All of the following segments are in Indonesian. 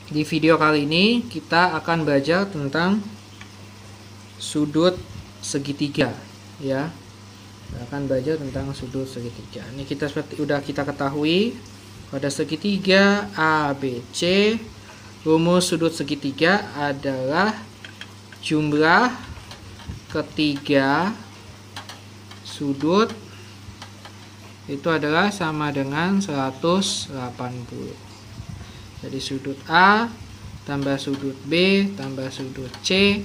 Di video kali ini kita akan belajar tentang sudut segitiga, ya. Kita akan belajar tentang sudut segitiga. Ini kita seperti udah kita ketahui, pada segitiga ABC, rumus sudut segitiga adalah jumlah ketiga sudut itu adalah sama dengan 180. Jadi sudut A tambah sudut B tambah sudut C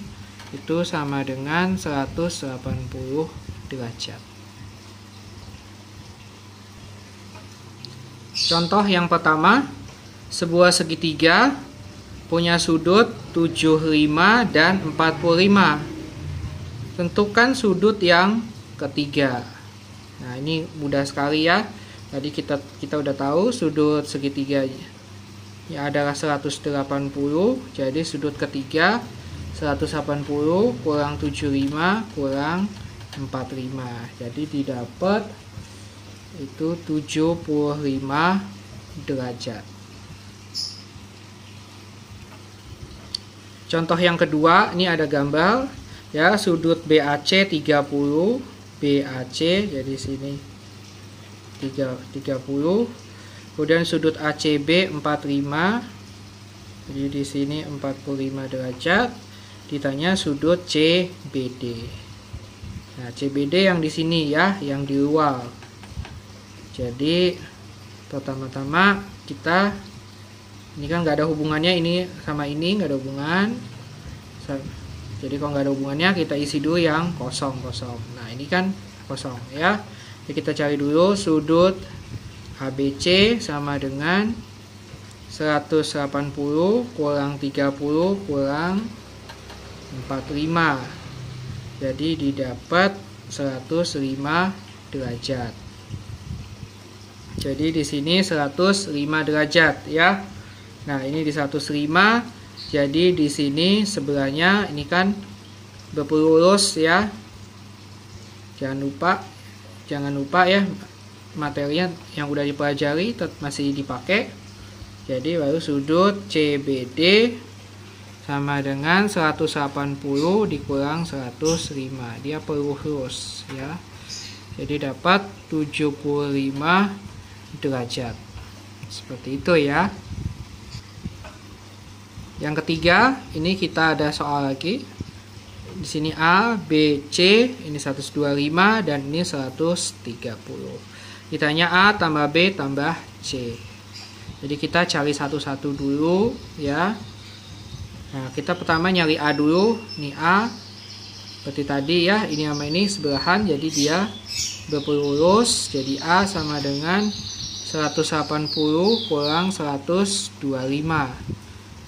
itu sama dengan 180 derajat. Contoh yang pertama, sebuah segitiga punya sudut 75 dan 45. Tentukan sudut yang ketiga. Nah, ini mudah sekali ya. Tadi kita udah tahu sudut segitiga ya adalah 180, jadi sudut ketiga 180 kurang 75 kurang 45, jadi didapat itu 75 derajat. Contoh yang kedua, ini ada gambar ya, sudut BAC 30, BAC jadi sini 30. Kemudian sudut ACB 45. Jadi di sini 45 derajat. Ditanya sudut CBD. Nah, CBD yang di sini ya, yang di luar. Jadi pertama-tama kita ini kan nggak ada hubungannya, ini sama ini nggak ada hubungan. Jadi kalau nggak ada hubungannya kita isi dulu yang kosong. Nah, ini kan kosong ya. Jadi kita cari dulu sudut ABC sama dengan 180 kurang 30 kurang 45. Jadi didapat 105 derajat. Jadi di sini 105 derajat ya. Nah, ini di 105. Jadi di sini sebelahnya ini kan berlurus ya. Jangan lupa ya, materinya yang udah dipelajari masih dipakai. Jadi baru sudut CBD sama dengan 180 dikurang 105, dia pelurus ya. Jadi dapat 75 derajat. Seperti itu ya. Yang ketiga, ini kita ada soal lagi. Di sini A, B, C, ini 125 dan ini 130. Ditanya A tambah B tambah C. Jadi kita cari satu-satu dulu ya. Nah, kita pertama nyari A dulu. Ini A seperti tadi ya, ini sama ini sebelahan, jadi dia berlurus. Jadi A sama dengan 180 kurang 125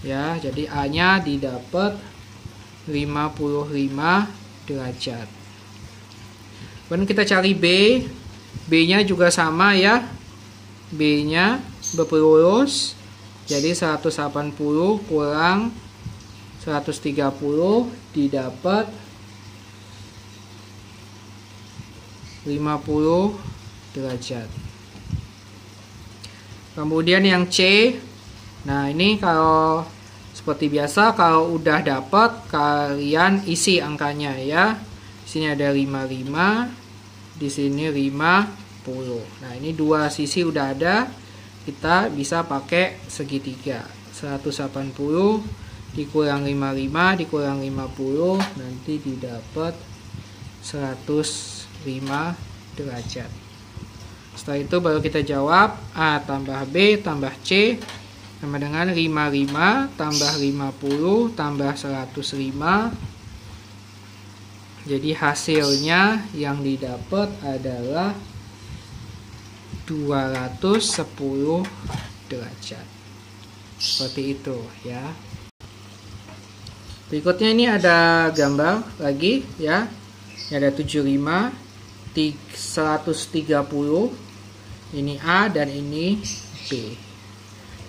ya. Jadi A nya didapat 55 derajat. Kemudian kita cari B. B nya juga sama ya, B nya berlurus, jadi 180 kurang 130 didapat 50 derajat. Kemudian yang C, nah ini kalau seperti biasa, kalau udah dapat kalian isi angkanya ya. Di sini ada 55, di sini 50. Nah, ini dua sisi udah ada, kita bisa pakai segitiga. 180 dikurang 55 dikurang 50 nanti didapat 105 derajat. Setelah itu baru kita jawab A tambah B tambah C sama dengan 55 tambah 50 tambah 105. Jadi hasilnya yang didapat adalah 210 derajat. Seperti itu ya. Berikutnya ini ada gambar lagi ya. Ini ada 75, 130. Ini A dan ini B.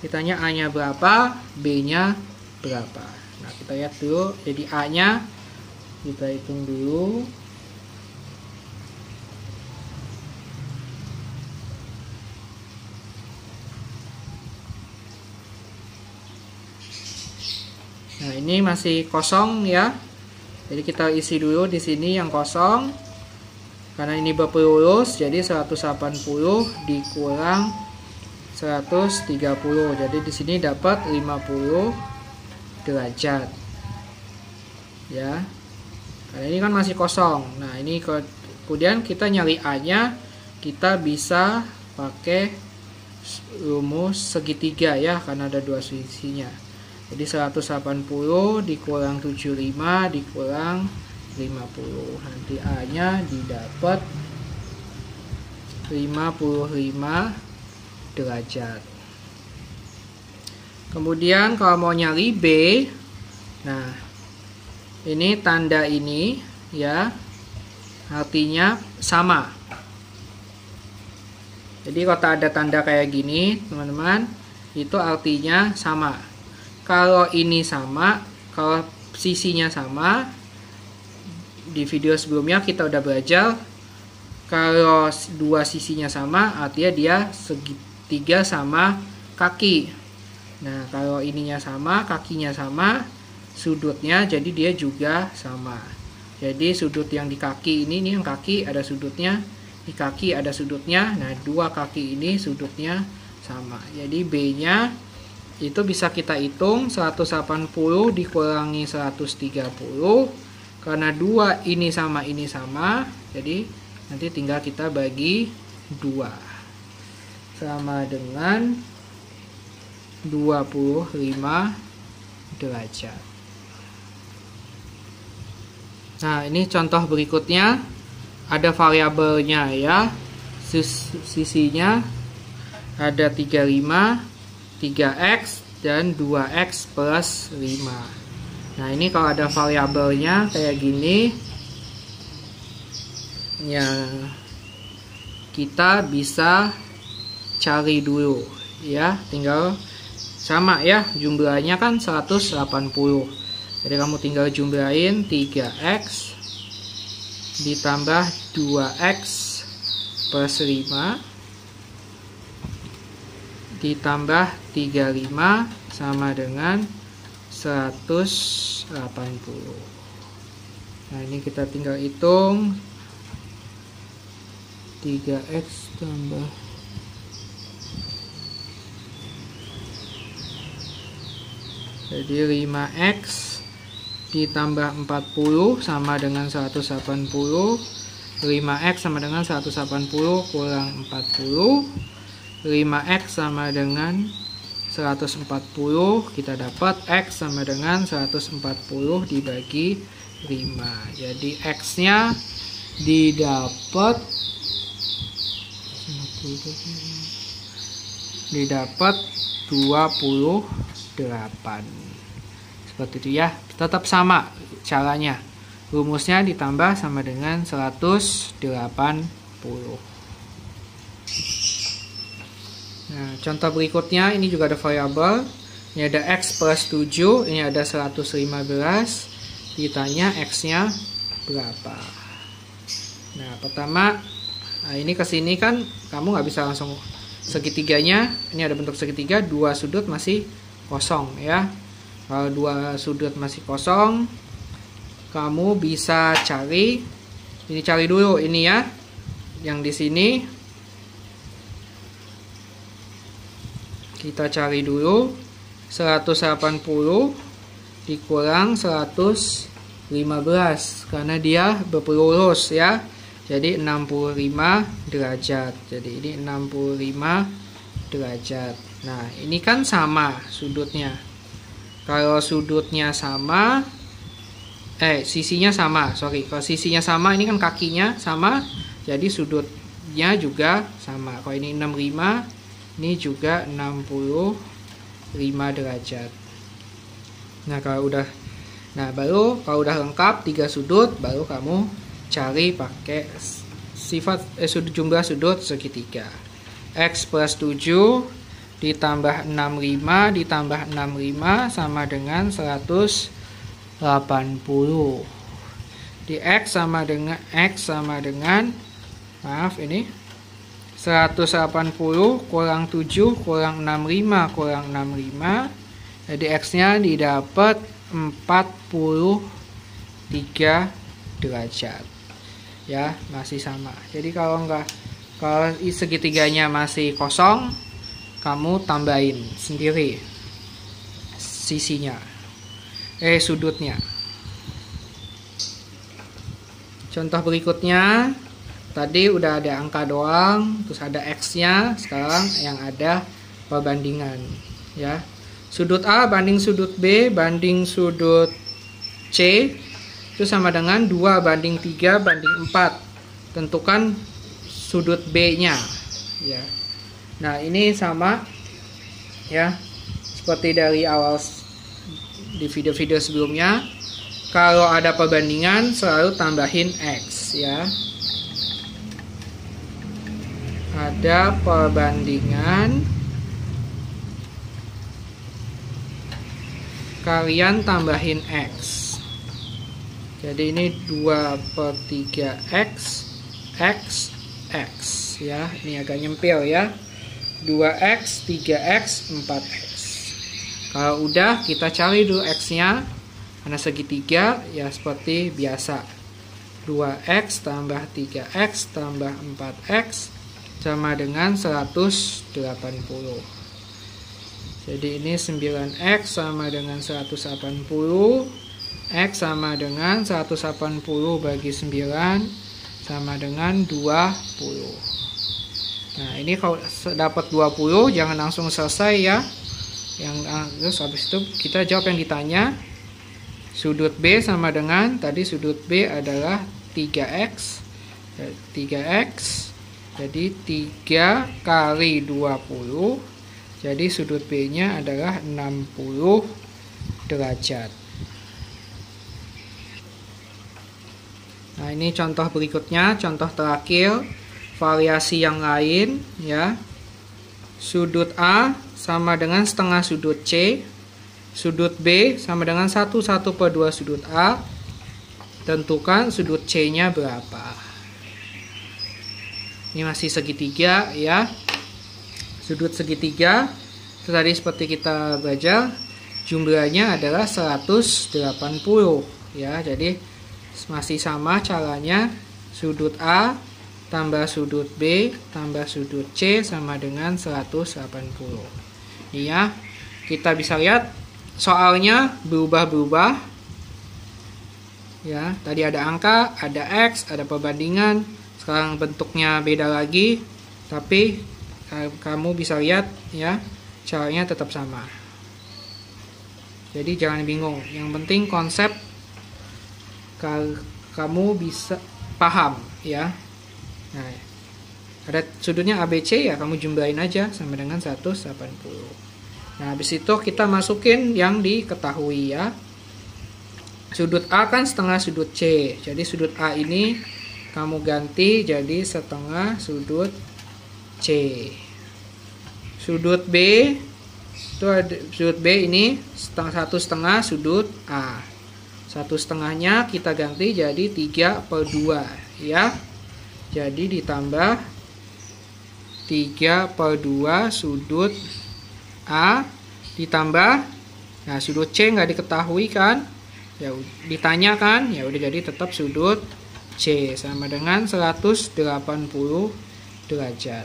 Ditanya A-nya berapa, B-nya berapa. Nah, kita lihat dulu. Jadi A-nya kita hitung dulu. Nah, ini masih kosong ya. Jadi kita isi dulu di sini yang kosong. Karena ini berpelurus, jadi 180 dikurang 130. Jadi di sini dapat 50 derajat. Ya. Karena ini kan masih kosong. Nah, ini kemudian kita nyari A-nya, kita bisa pakai rumus segitiga ya, karena ada dua sisinya. Jadi 180 dikurang 75 dikurang 50. Nanti A-nya didapat 55 derajat. Kemudian kalau mau nyari B, nah ini tanda ini ya, artinya sama. Jadi kalau ada tanda kayak gini teman-teman, itu artinya sama. Kalau ini sama, kalau sisinya sama, di video sebelumnya kita udah belajar, kalau dua sisinya sama artinya dia segitiga sama kaki. Nah, kalau ininya sama, kakinya sama, sudutnya jadi dia juga sama. Jadi sudut yang di kaki ini yang kaki ada sudutnya, di kaki ada sudutnya. Nah, dua kaki ini sudutnya sama. Jadi B-nya itu bisa kita hitung 180 dikurangi 130. Karena dua ini sama, jadi nanti tinggal kita bagi 2. Sama dengan 25 derajat. Nah, ini contoh berikutnya. Ada variabelnya ya. Sisinya ada 35, 3x, dan 2x plus 5. Nah, ini kalau ada variabelnya kayak gini, ya kita bisa cari dulu ya. Tinggal sama ya, jumlahnya kan 180. Jadi kamu tinggal jumlahin 3x ditambah 2x plus 5 ditambah 35 sama dengan 180. Nah, ini kita tinggal hitung 3x tambah jadi 5x ditambah 40 sama dengan 180. 5x sama dengan 180 kurang 40. 5x sama dengan 140. Kita dapat x sama dengan 140 dibagi 5. Jadi x-nya didapat 28. Seperti itu ya. Tetap sama caranya. Rumusnya ditambah sama dengan 180. Nah, contoh berikutnya ini juga ada variabel. Ini ada x plus 7, ini ada 115. Ditanya x-nya berapa. Nah, pertama, nah ini ke sini kan kamu nggak bisa langsung segitiganya. Ini ada bentuk segitiga, dua sudut masih kosong ya. Kalau dua sudut masih kosong, kamu bisa cari. Ini cari dulu ini ya. Yang di sini kita cari dulu 180 dikurang 115 karena dia berpelurus ya. Jadi 65 derajat. Jadi ini 65 derajat. Nah, ini kan sama sudutnya. Kalau sudutnya sama, sisinya sama. Kalau sisinya sama, ini kan kakinya sama. Jadi sudutnya juga sama. Kalau ini 65, ini juga 65 derajat. Nah, baru kalau udah lengkap 3 sudut, baru kamu cari pakai jumlah sudut segitiga. X plus 7 ditambah 65 ditambah 65 sama dengan 180. Di X sama dengan maaf ini 180 kurang 7 kurang 65 kurang 65 Jadi X-nya didapat 43 derajat. Ya, masih sama. Jadi kalau segitiganya masih kosong, kamu tambahin sendiri sisinya. Sudutnya. Contoh berikutnya, tadi udah ada angka doang, terus ada X-nya, sekarang yang ada perbandingan, ya. Sudut A banding sudut B banding sudut C itu sama dengan 2 banding 3 banding 4. Tentukan sudut B-nya, ya. Nah, ini sama ya, seperti dari awal di video-video sebelumnya. Kalau ada perbandingan selalu tambahin X, ya. Ada perbandingan, kalian tambahin X. Jadi ini 2/3 X, X, ya. Ini agak nyempil ya. 2X, 3X, 4X. Kalau udah, kita cari dulu X-nya. Karena segitiga, ya seperti biasa. 2X tambah 3X tambah 4X sama dengan 180. Jadi ini 9X sama dengan 180. X sama dengan 180 bagi 9 sama dengan 20. Nah, ini kalau dapat 20, jangan langsung selesai ya. Terus habis itu kita jawab yang ditanya. Sudut B sama dengan, tadi sudut B adalah 3X. 3X. Jadi 3 kali 20. Jadi sudut B-nya adalah 60 derajat. Nah, ini contoh berikutnya, contoh terakhir, variasi yang lain ya. Sudut A sama dengan setengah sudut C. Sudut B sama dengan 1/2 sudut A. Tentukan sudut C-nya berapa. Ini masih segitiga ya. Sudut segitiga itu tadi seperti kita belajar, jumlahnya adalah 180 ya. Jadi masih sama caranya, sudut A tambah sudut B tambah sudut C sama dengan 180. Ini ya, kita bisa lihat soalnya berubah-berubah ya. Tadi ada angka, ada X, ada perbandingan. Sekarang bentuknya beda lagi, tapi kamu bisa lihat ya, caranya tetap sama. Jadi jangan bingung, yang penting konsep kamu bisa paham ya. Nah, ada sudutnya ABC ya, kamu jumlahin aja sama dengan 180. Nah, habis itu kita masukin yang diketahui ya. Sudut A kan setengah sudut C. Jadi sudut A ini kamu ganti jadi setengah sudut C. Sudut B itu ada, sudut B ini 1/2 sudut A. 1/2-nya kita ganti jadi 3/2 ya. Jadi ditambah 3/2 sudut A ditambah, nah sudut C nggak diketahui kan, ya ditanya kan, ya udah, jadi tetap sudut C sama dengan 180 derajat.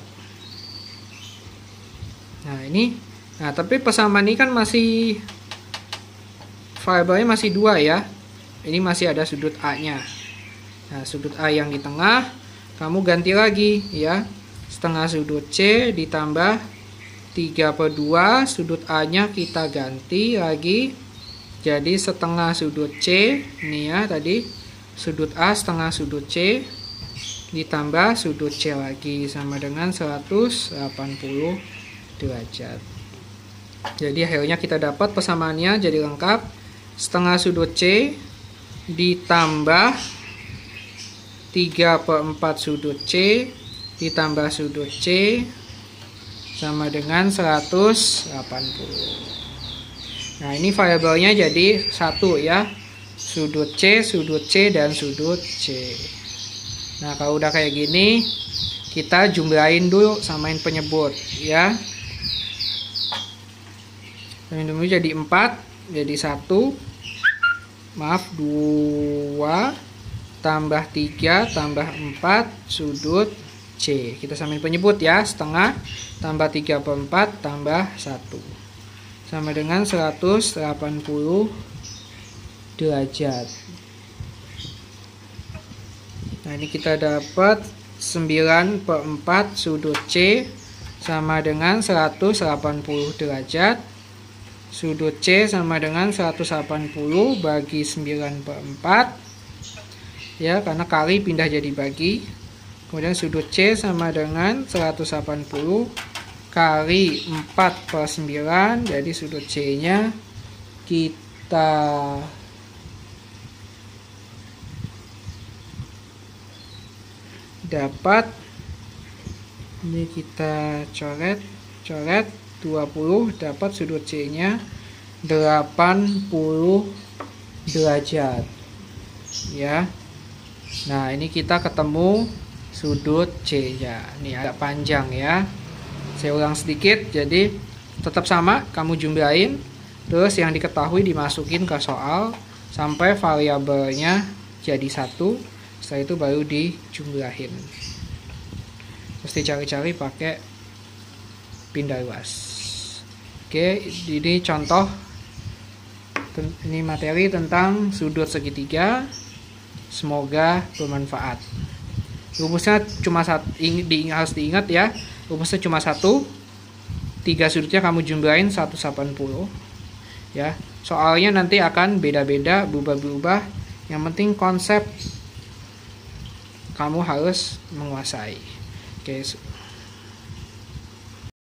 Nah ini, nah tapi persamaan ini kan masih variabelnya masih 2 ya. Ini masih ada sudut A-nya. Nah sudut A yang di tengah kamu ganti lagi ya, setengah sudut C ditambah 3/2 sudut A-nya kita ganti lagi jadi setengah sudut C. Ini ya, tadi sudut A setengah sudut C ditambah sudut C lagi sama dengan 180 derajat. Jadi akhirnya kita dapat persamaannya jadi lengkap, setengah sudut C ditambah 3/4 sudut C ditambah sudut C sama dengan 180. Nah ini variabelnya jadi 1 ya, sudut C, dan sudut C. Nah kalau udah kayak gini, kita jumlahin dulu, samain penyebut ya. Samain dulu jadi 4, jadi 1, maaf 2, tambah 3, tambah 4, sudut C. Kita samain penyebut ya, setengah, tambah 3/4, tambah 1. Sama dengan 180 derajat. Nah, ini kita dapat 9/4 sudut C sama dengan 180 derajat. Sudut C sama dengan 180 bagi 9/4. Ya, karena kali pindah jadi bagi. Kemudian sudut C sama dengan 180 kali 4/9. Jadi sudut C-nya kita dapat, ini kita coret 20, dapat sudut C-nya 80 derajat. Ya. Nah, ini kita ketemu sudut C-nya. Ini agak panjang ya. Saya ulang sedikit, jadi tetap sama, kamu jumlahin, terus yang diketahui dimasukin ke soal sampai variabelnya jadi 1. Setelah itu baru dijumlahin. Terus dicari-cari pakai pindah luas. Oke, ini contoh, ini materi tentang sudut segitiga. Semoga bermanfaat. Rumusnya cuma harus diingat ya. Rumusnya cuma 1. 3 sudutnya kamu jumlahin 180. Ya. Soalnya nanti akan beda-beda, berubah-berubah. Yang penting konsep kamu harus menguasai. Oke.